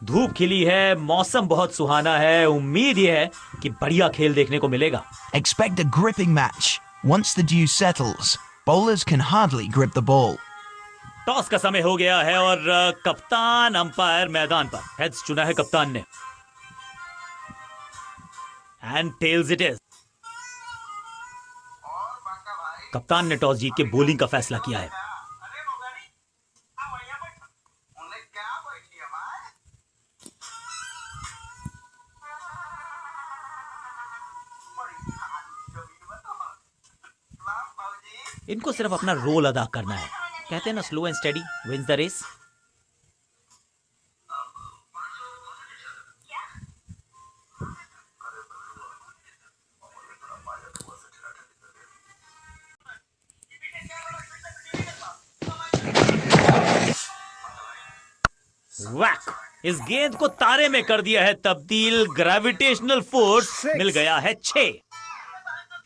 धूप खिली है, मौसम बहुत सुहाना है। उम्मीद यह है कि बढ़िया खेल देखने को मिलेगा। Expect a gripping match. Once the dew settles, bowlers can hardly grip the ball. Toss का समय हो गया है और कप्तान अंपायर मैदान पर। हेड्स चुना है कप्तान ने एंड टेल्स इट इज। कप्तान ने टॉस जीत के बॉलिंग का फैसला किया है। इनको सिर्फ अपना रोल अदा करना है। कहते हैं ना, slow and steady wins the race. वैक! इस गेंद को तारे में कर दिया है तब्दील। ग्रेविटेशनल फोर्स मिल गया है 6।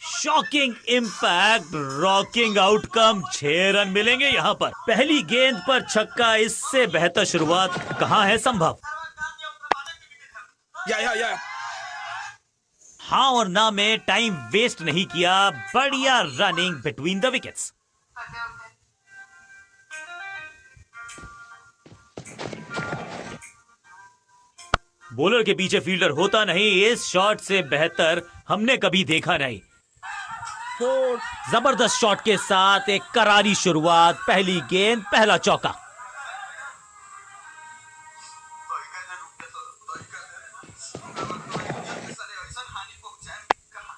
Shocking impact, rocking outcome. 6 run मिलेंगे यहां पर। पहली गेंद पर छक्का, इससे बेहतर शुरुआत कहां है संभव। हाँ और ना में टाइम वेस्ट नहीं किया। बढ़िया running between the wickets. Bowler के पीछे फील्डर होता नहीं। इस शॉट से बेहतर हमने कभी देखा नहीं। जबरदस्त शॉट के साथ एक करारी शुरुआत। पहली गेंद, पहला चौका।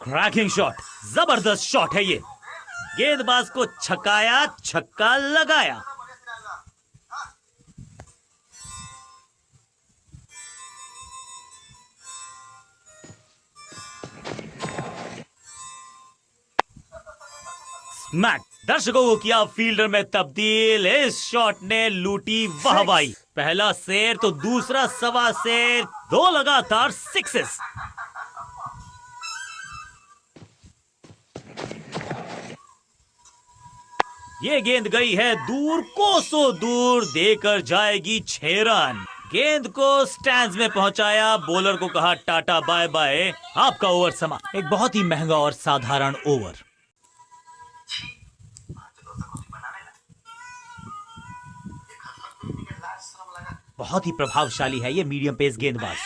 क्रैकिंग शॉट, जबरदस्त शॉट है ये। गेंदबाज को छकाया, छक्का लगाया। स्मैक! दर्शकों को किया फील्डर में तब्दील। इस शॉट ने लूटी वाहवाही। पहला शेर तो दूसरा सवा शेर, 2 लगातार सिक्सेस। ये गेंद गई है दूर, कोसों दूर, देकर जाएगी 6 रन। गेंद को स्टैंड्स में पहुंचाया, बॉलर को कहा टाटा बाय बाय, आपका ओवर समा। एक बहुत ही महंगा और साधारण ओवर। बहुत ही प्रभावशाली है ये मीडियम पेस गेंदबाज।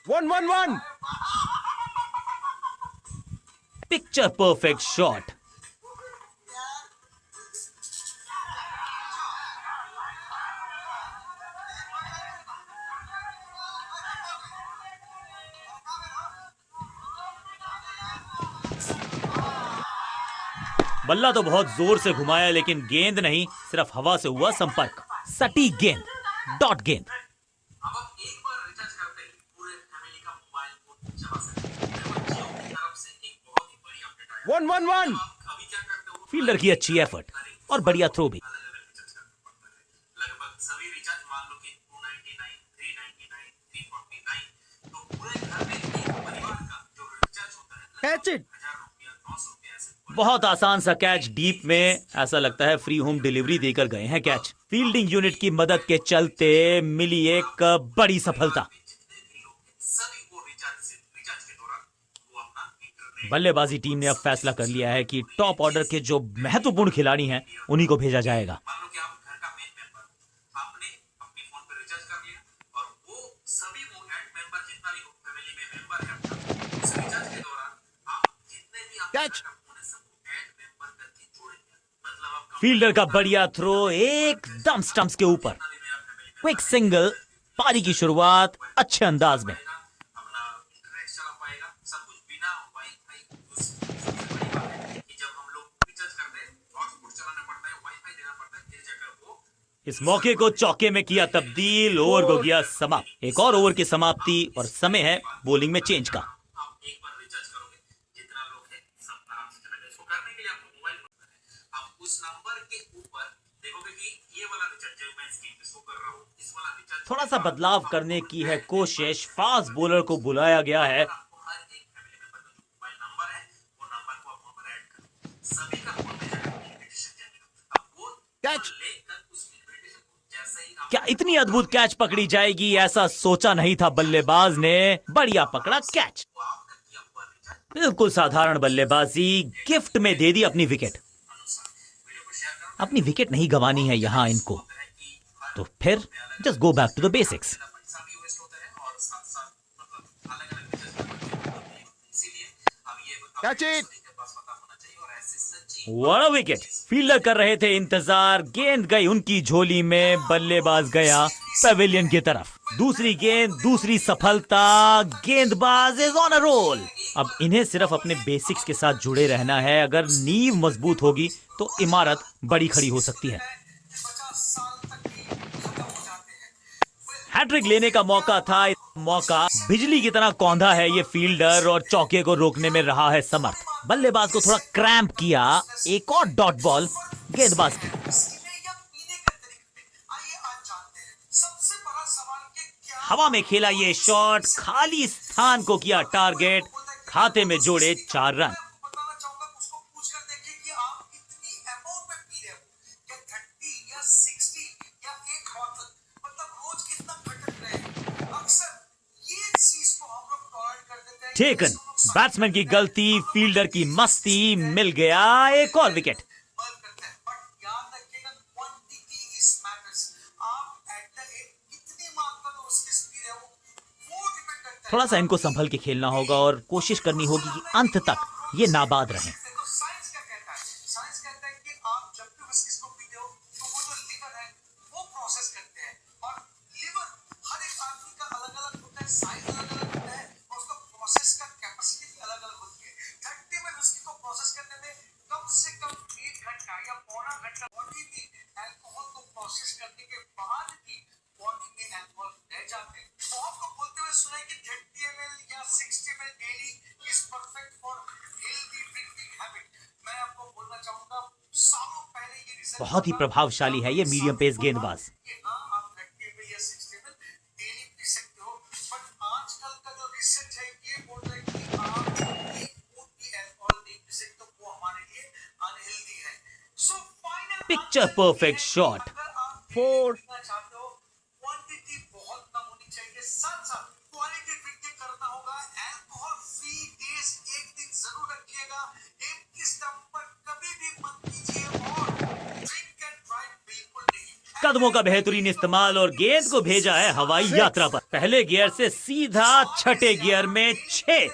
One. Picture perfect shot. बल्ला तो बहुत जोर से घुमाया लेकिन गेंद नहीं, सिर्फ हवा से हुआ संपर्क। सटीक गेंद, डॉट गेंद। One. फील्डर की अच्छी एफर्ट और बढ़िया थ्रो भी। Catch it. बहुत आसान सा कैच डीप में। ऐसा लगता है फ्री होम डिलीवरी देकर गए हैं कैच। फील्डिंग यूनिट की मदद के चलते मिली एक बड़ी सफलता। बल्लेबाजी टीम ने अब फैसला कर लिया है कि टॉप ऑर्डर के जो महत्वपूर्ण खिलाड़ी हैं उन्हीं को भेजा जाएगा। Catch. फील्डर का बढ़िया थ्रो एकदम स्टंप्स के ऊपर। क्विक सिंगल, पारी की शुरुआत अच्छे अंदाज में। इस मौके को चौके में किया तब्दील। ओवर को किया समाप्त। एक और ओवर की समाप्ति और समय है बॉलिंग में चेंज का। थोड़ा सा बदलाव करने की है कोशिश। फास्ट बॉलर को बुलाया गया है। Catch. क्या इतनी अद्भुत कैच पकड़ी जाएगी, ऐसा सोचा नहीं था बल्लेबाज ने। बढ़िया पकड़ा कैच। बिल्कुल साधारण बल्लेबाजी, गिफ्ट में दे दी अपनी विकेट। अपनी विकेट नहीं गंवानी है यहां इनको, तो फिर just go back to the basics. Catch it. What a wicket. Fielder कर रहे थे इंतजार, गेंद गई उनकी झोली में, बल्लेबाज गया पवेलियन की तरफ। दूसरी गेंद, दूसरी सफलता, गेंदबाज इज ऑन अ रोल। अब इन्हें सिर्फ अपने बेसिक्स के साथ जुड़े रहना है। अगर नींव मजबूत होगी तो इमारत बड़ी खड़ी हो सकती है। हैट्रिक लेने का मौका था। मौका बिजली की तरह कौंधा है ये फील्डर, और चौके को रोकने में रहा है समर्थ। बल्लेबाज को थोड़ा क्रैम्प किया। एक और डॉट बॉल गेंदबाज की। हवा में खेला ये शॉट, खाली स्थान को किया टारगेट, खाते में जोड़े 4 रन। टेकन। बैट्समैन की गलती, फील्डर की मस्ती, मिल गया एक और विकेट। थोड़ा सा इनको संभल के खेलना होगा और कोशिश करनी होगी कि अंत तक ये नाबाद रहें। बहुत ही प्रभावशाली है ये मीडियम पेस गेंदबाज। Picture perfect shot. 4. कदमों का बेहतरीन इस्तेमाल और गेंद को भेजा है हवाई यात्रा पर। पहले गियर से सीधा छठे गियर में 6।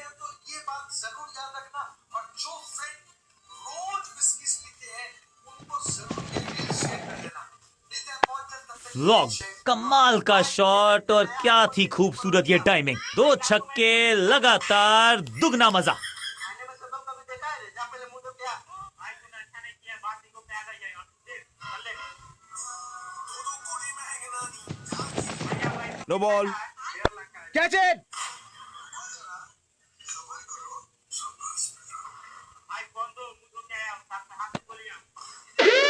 लॉग। कमाल का शॉट, और क्या थी खूबसूरत ये टाइमिंग। 2 छक्के लगातार, दुगना मजा। No ball. Catch it.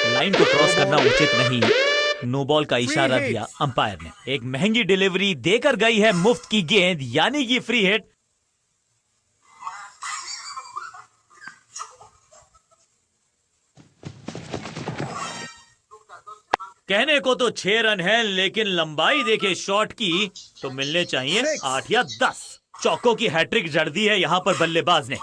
Line को क्रॉस करना उचित नहीं। नो बॉल का इशारा दिया अंपायर ने। एक महंगी डिलीवरी देकर गई है मुफ्त की गेंद, यानी कि फ्री हिट। कहने को तो 6 रन है, लेकिन लंबाई देखे शॉट की तो मिलने चाहिए 8 या 10। चौकों की हैट्रिक जड़ दी है यहां पर बल्लेबाज ने।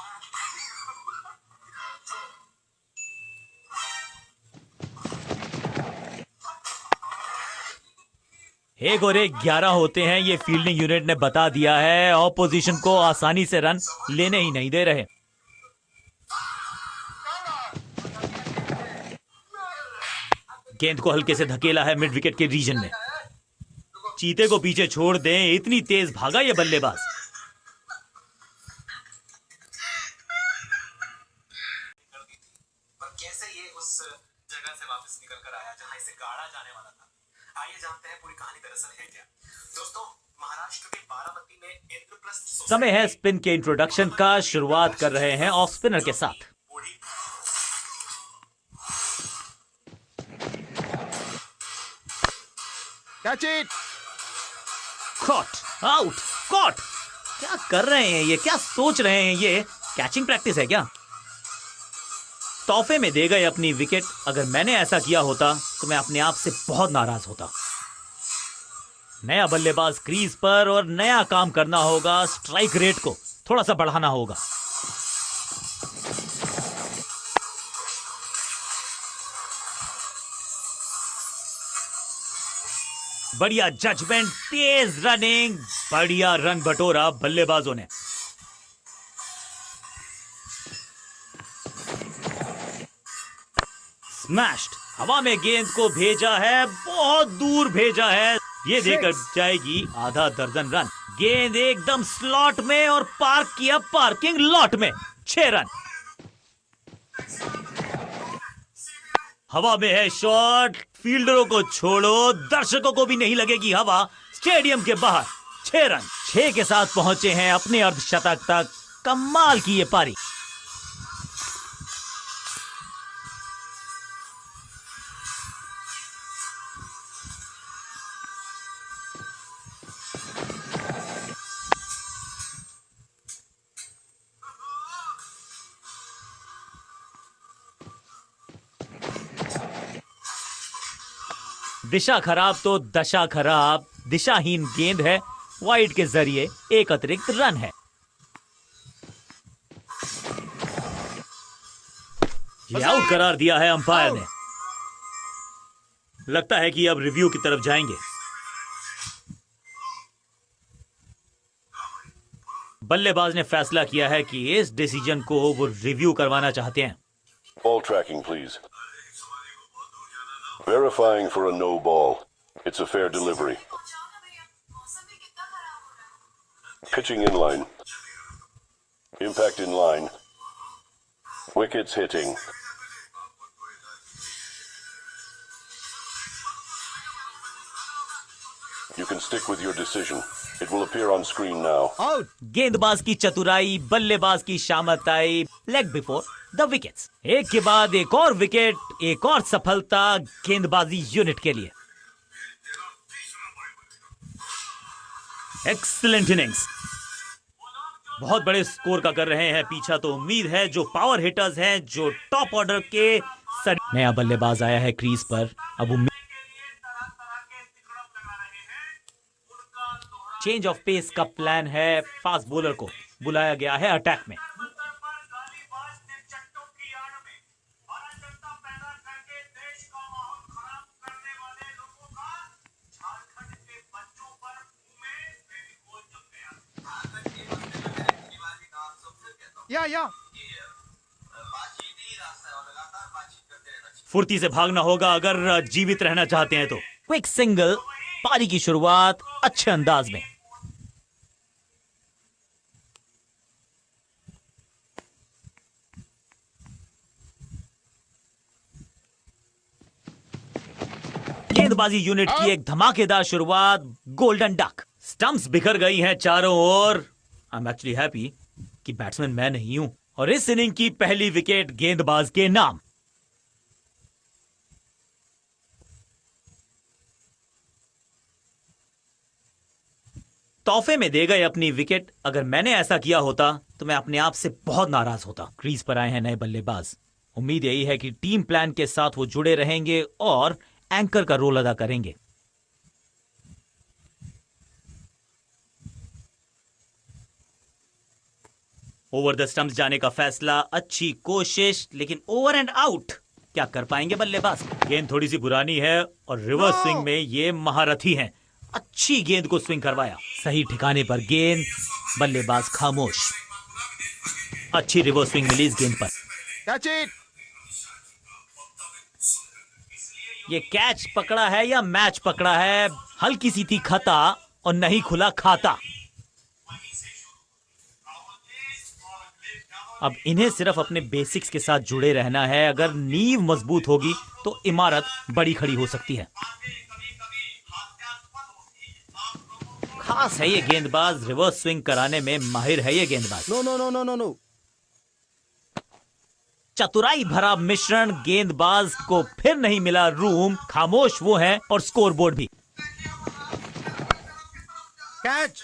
एक और एक 11 होते हैं, ये फील्डिंग यूनिट ने बता दिया है। ऑपोजिशन को आसानी से रन लेने ही नहीं दे रहे। गेंद को हल्के से धकेला है मिड विकेट के रीजन में। चीते को पीछे छोड़ दें, इतनी तेज भागा ये बल्लेबाज। कैसे ये उस जगह से वापस निकल कर आया जहां इसे गाड़ा जाने वाला था। आइए जानते हैं पूरी कहानी दरअसल है क्या। दोस्तों, महाराष्ट्र के बारामती में इंद्रप्रस्थ समय है स्पिन के इंट्रोडक्शन का। शुरुआत कर रहे हैं ऑफ स्पिनर के साथ। Catch it. Caught, out, caught. क्या कर रहे हैं ये, क्या सोच रहे हैं ये? कैचिंग प्रैक्टिस है क्या? तोहफे में दे गए अपनी विकेट। अगर मैंने ऐसा किया होता तो मैं अपने आप से बहुत नाराज होता। नया बल्लेबाज क्रीज पर और नया काम करना होगा। स्ट्राइक रेट को थोड़ा सा बढ़ाना होगा। बढ़िया जजमेंट, तेज रनिंग, बढ़िया रन बटोरा बल्लेबाजों ने। स्मैश्ड, हवा में गेंद को भेजा है, बहुत दूर भेजा है। ये देकर जाएगी आधा दर्जन रन। गेंद एकदम स्लॉट में और पार्क किया पार्किंग लॉट में। 6 रन। हवा में है शॉट, फील्डरों को छोड़ो, दर्शकों को भी नहीं लगेगी हवा। स्टेडियम के बाहर 6 रन। 6 के साथ पहुंचे हैं अपने अर्धशतक तक। कमाल की ये पारी। दिशा खराब तो दशा खराब। दिशाहीन गेंद है, वाइड के जरिए एक अतिरिक्त रन है। ये आउट करार दिया है अंपायर ने। लगता है कि अब रिव्यू की तरफ जाएंगे। बल्लेबाज ने फैसला किया है कि इस डिसीजन को वो रिव्यू करवाना चाहते हैं। Ball tracking, please. Verifying for a no ball. It's a fair delivery. Pitching in line. Impact in line. Wickets hitting. You can stick with your decision. It will appear on screen now. Out. गेंदबाज की चतुराई, बल्लेबाज की शामताई। Leg before the wickets. एक के बाद एक और विकेट, एक और सफलता गेंदबाजी यूनिट के लिए। Excellent innings. बहुत बड़े स्कोर का कर रहे हैं पीछा। तो उम्मीद है जो पावर हिटर्स हैं, जो टॉप ऑर्डर के नया बल्लेबाज आया है क्रीज पर। अब उम्मीद चेंज ऑफ पेस का प्लान है। फास्ट बॉलर को बुलाया गया है अटैक में। या फुर्ती से भागना होगा अगर जीवित रहना चाहते हैं तो। Quick single. पारी की शुरुआत अच्छे अंदाज में। गेंदबाजी यूनिट की एक धमाकेदार शुरुआत। Golden duck. स्टंप्स बिखर गई हैं चारों ओर। आई एम एक्चुअली हैप्पी कि बैट्समैन मैं नहीं हूं। और इस इनिंग की पहली विकेट गेंदबाज के नाम। तोहफे में दे गए अपनी विकेट। अगर मैंने ऐसा किया होता तो मैं अपने आप से बहुत नाराज होता। क्रीज पर आए हैं नए बल्लेबाज। उम्मीद यही है कि टीम प्लान के साथ वो जुड़े रहेंगे और एंकर का रोल अदा करेंगे। ओवर द स्टंप्स जाने का फैसला। अच्छी कोशिश, लेकिन ओवर एंड आउट। क्या कर पाएंगे बल्लेबाज? गेंद थोड़ी सी पुरानी है और रिवर्स स्विंग में ये महारथी हैं। अच्छी गेंद को स्विंग करवाया। सही ठिकाने पर गेंद। बल्लेबाज खामोश। अच्छी रिवर्स स्विंग मिली इस गेंद पर। Catch it. ये कैच पकड़ा है या मैच पकड़ा है? हल्की सी थी खता और नहीं खुला खाता। अब इन्हें सिर्फ अपने बेसिक्स के साथ जुड़े रहना है। अगर नींव मजबूत होगी तो इमारत बड़ी खड़ी हो सकती है। खास है ये गेंदबाज। रिवर्स स्विंग कराने में माहिर है ये गेंदबाज। No no no no no no. चतुराई भरा मिश्रण। गेंदबाज को फिर नहीं मिला रूम। खामोश वो है और स्कोरबोर्ड भी। कैच।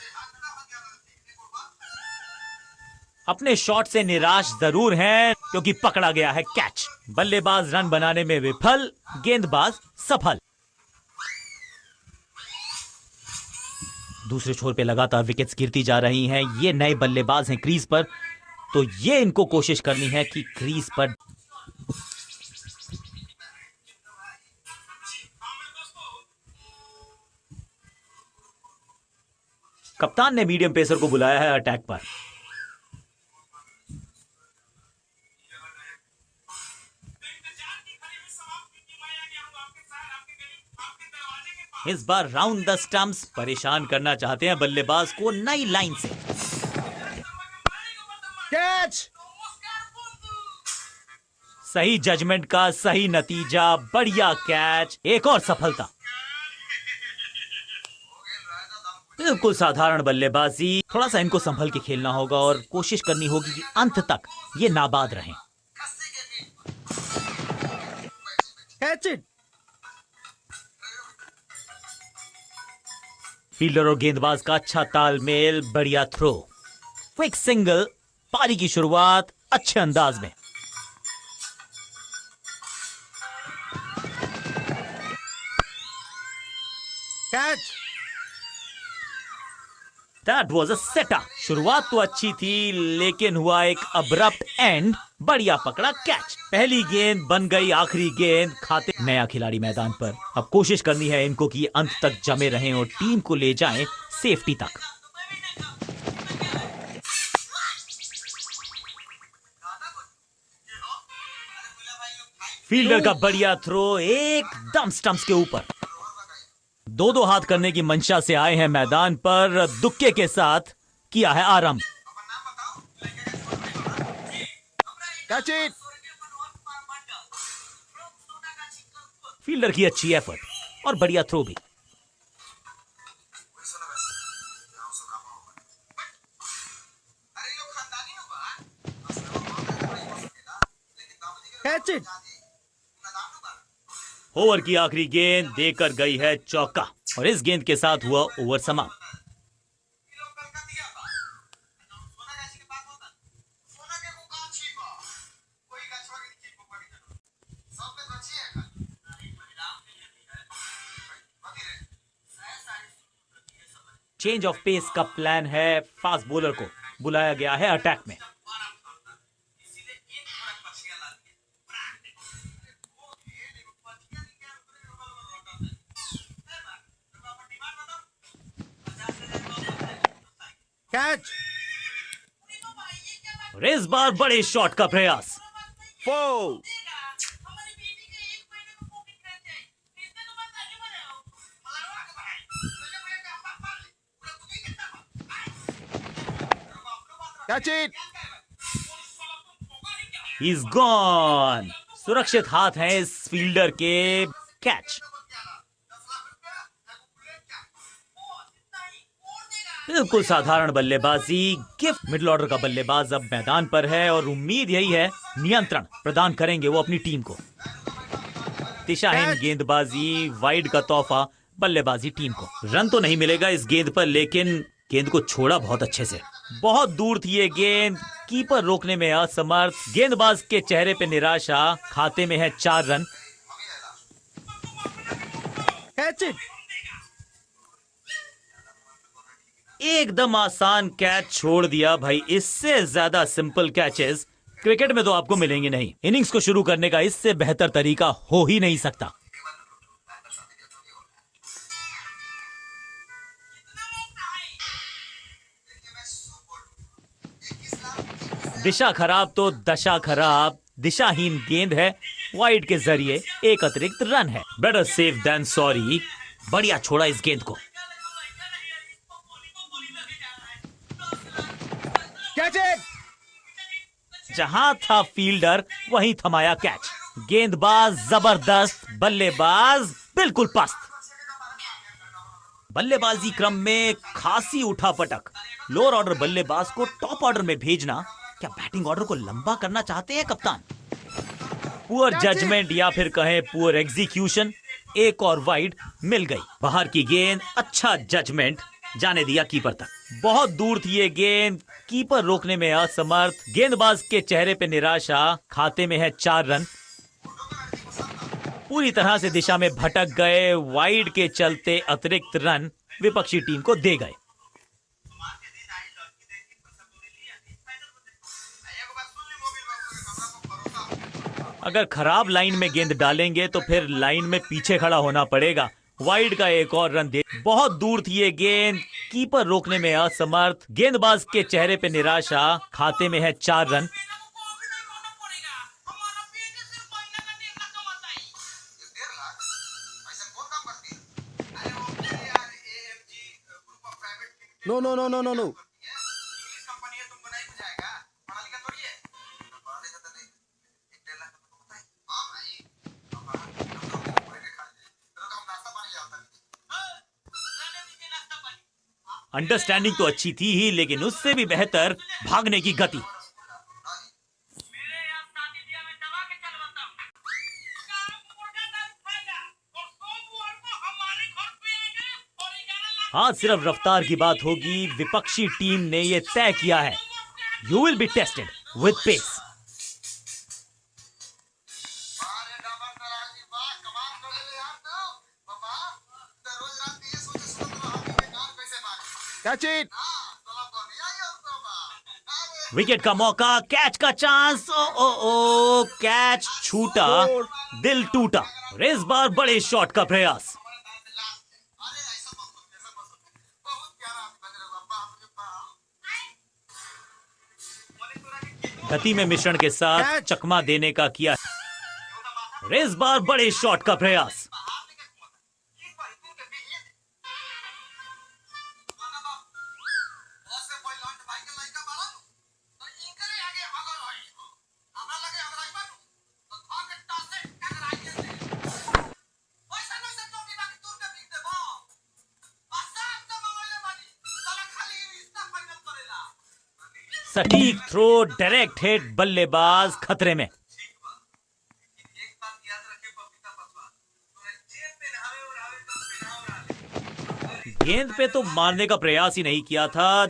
अपने शॉट से निराश जरूर हैं क्योंकि पकड़ा गया है कैच। बल्लेबाज रन बनाने में विफल, गेंदबाज सफल। दूसरे छोर पे लगातार विकेट्स गिरती जा रही हैं। ये नए बल्लेबाज हैं क्रीज पर, तो ये इनको कोशिश करनी है कि क्रीज पर कप्तान ने मीडियम पेसर को बुलाया है अटैक पर। इस बार राउंड द स्टंप्स परेशान करना चाहते हैं बल्लेबाज को नई लाइन से। कैच। सही जजमेंट का सही नतीजा, बढ़िया कैच, एक और सफलता। बिल्कुल साधारण बल्लेबाजी, थोड़ा सा इनको संभल के खेलना होगा और कोशिश करनी होगी कि अंत तक ये नाबाद रहें। Catch it. फील्डर और गेंदबाज का अच्छा तालमेल, बढ़िया थ्रो, क्विक सिंगल, पारी की शुरुआत अच्छे अंदाज में। Catch. That was a setup। शुरुआत तो अच्छी थी लेकिन हुआ एक अब्रप्ट एंड। बढ़िया पकड़ा कैच। पहली गेंद बन गई आखिरी गेंद। खाते नया खिलाड़ी मैदान पर। अब कोशिश करनी है इनको कि अंत तक जमे रहें और टीम को ले जाएं सेफ्टी तक। फील्डर का बढ़िया थ्रो एकदम स्टंप्स के ऊपर। दो हाथ करने की मंशा से आए हैं मैदान पर, दुक्के के साथ किया है आरंभ। Catch it. फील्डर की अच्छी एफर्ट और बढ़िया थ्रो भी। Catch it. ओवर की आखिरी गेंद देकर गई है चौका और इस गेंद के साथ हुआ ओवर समाप्त। चेंज ऑफ पेस का प्लान है। फास्ट बॉलर को बुलाया गया है अटैक में। कैच। और इस बार बड़े शॉट का प्रयास। 4। Catch it. He is gone. सुरक्षित हाथ हैं इस फील्डर के। कैच। बिल्कुल साधारण बल्लेबाजी, गिफ्ट। मिडिल ऑर्डर का बल्लेबाज अब मैदान पर है और उम्मीद यही है नियंत्रण प्रदान करेंगे वो अपनी टीम को। दिशाहीन गेंदबाजी, वाइड का तोहफा बल्लेबाजी टीम को। रन तो नहीं मिलेगा इस गेंद पर, लेकिन गेंद को छोड़ा बहुत अच्छे से। बहुत दूर थी ये गेंद, कीपर रोकने में असमर्थ। गेंदबाज के चेहरे पे निराशा। खाते में है 4 रन। Catch it. एकदम आसान कैच छोड़ दिया भाई। इससे ज्यादा सिंपल कैचेस क्रिकेट में तो आपको मिलेंगे नहीं। इनिंग्स को शुरू करने का इससे बेहतर तरीका हो ही नहीं सकता। दिशा खराब तो दशा खराब। दिशाहीन गेंद है, वाइड के जरिए एक अतिरिक्त रन है। Better safe than sorry. बढ़िया छोड़ा इस गेंद को। Catch it. जहां था फील्डर वहीं थमाया कैच। गेंदबाज जबरदस्त, बल्लेबाज बिल्कुल पस्त। बल्लेबाजी क्रम में खासी उठापटक। लोअर ऑर्डर बल्लेबाज को टॉप ऑर्डर में भेजना। क्या बैटिंग ऑर्डर को लंबा करना चाहते हैं कप्तान? पुअर जजमेंट या फिर कहें पुअर एग्जीक्यूशन। एक और वाइड मिल गई। बाहर की गेंद, अच्छा जजमेंट, जाने दिया कीपर तक। बहुत दूर थी ये गेंद, कीपर रोकने में असमर्थ, गेंदबाज के चेहरे पे निराशा, खाते में है 4 रन। पूरी तरह से दिशा में भटक गए, वाइड के चलते अतिरिक्त रन विपक्षी टीम को दे गए। अगर खराब लाइन में गेंद डालेंगे तो फिर लाइन में पीछे खड़ा होना पड़ेगा। वाइड का एक और रन दे। बहुत दूर थी ये गेंद, कीपर रोकने में असमर्थ, गेंदबाज के चेहरे पे निराशा, खाते में है 4 run. No no no no no no. Understanding तो अच्छी थी ही, लेकिन उससे भी बेहतर भागने की गति। हाँ, सिर्फ रफ्तार की बात होगी, विपक्षी टीम ने यह तय किया है, you will be tested with pace. Catch it. Wicket का मौका, कैच का चांस, ओ ओ ओ, कैच छूटा, दिल टूटा। और इस बार बड़े शॉट का प्रयास। गति में मिश्रण के साथ चकमा देने का किया। और इस बार बड़े शॉट का प्रयास। सटीक थ्रो, डायरेक्ट हिट, बल्लेबाज खतरे में। गेंद पे तो मारने का प्रयास ही नहीं किया था,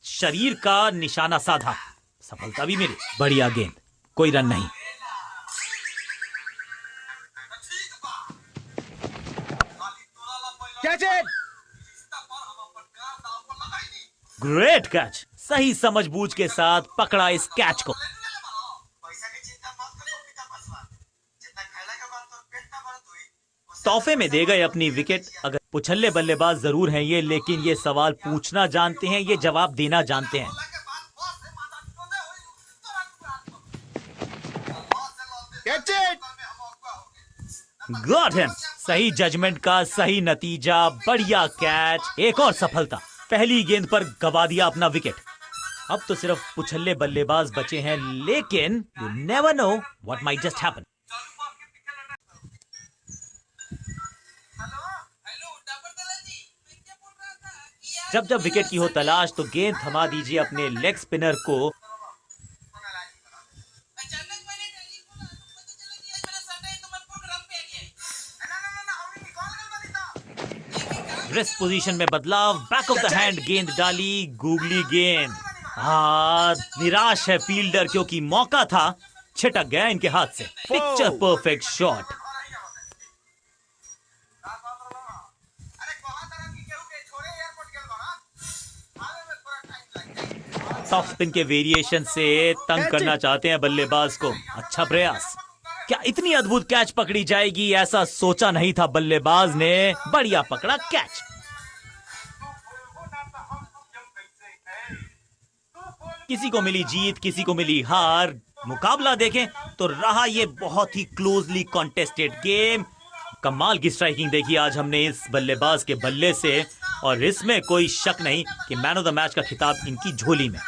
शरीर का निशाना साधा, सफलता भी मिली। बढ़िया गेंद, कोई रन नहीं। Catch it. ग्रेट कैच, सही समझबूझ के साथ पकड़ा इस कैच को। तोहफे में दे गए अपनी विकेट। अगर पुछल्ले बल्लेबाज जरूर हैं ये, लेकिन ये सवाल पूछना जानते हैं, ये जवाब देना जानते हैं। Catch it. गॉट हिम, सही जजमेंट का सही नतीजा, बढ़िया कैच, एक और सफलता। पहली गेंद पर गवा दिया अपना विकेट। अब तो सिर्फ पुछल्ले बल्लेबाज बचे हैं, लेकिन you never know what might just happen. जब जब विकेट की हो तलाश तो गेंद थमा दीजिए अपने लेग स्पिनर को। रिस्ट पोजीशन में बदलाव, बैक ऑफ द हैंड गेंद डाली, गूगली गेंद। हाँ, निराश है फील्डर क्योंकि मौका था, छिटक गया इनके हाथ से। Picture perfect shot. Top spin के वेरिएशन से तंग करना चाहते हैं बल्लेबाज को। अच्छा प्रयास। क्या इतनी अद्भुत कैच पकड़ी जाएगी, ऐसा सोचा नहीं था बल्लेबाज ने। बढ़िया पकड़ा कैच। किसी को मिली जीत, किसी को मिली हार। मुकाबला देखें तो रहा ये बहुत ही क्लोजली कॉन्टेस्टेड गेम। कमाल की स्ट्राइकिंग देखी आज हमने इस बल्लेबाज के बल्ले से, और इसमें कोई शक नहीं कि मैन ऑफ द मैच का खिताब इनकी झोली में।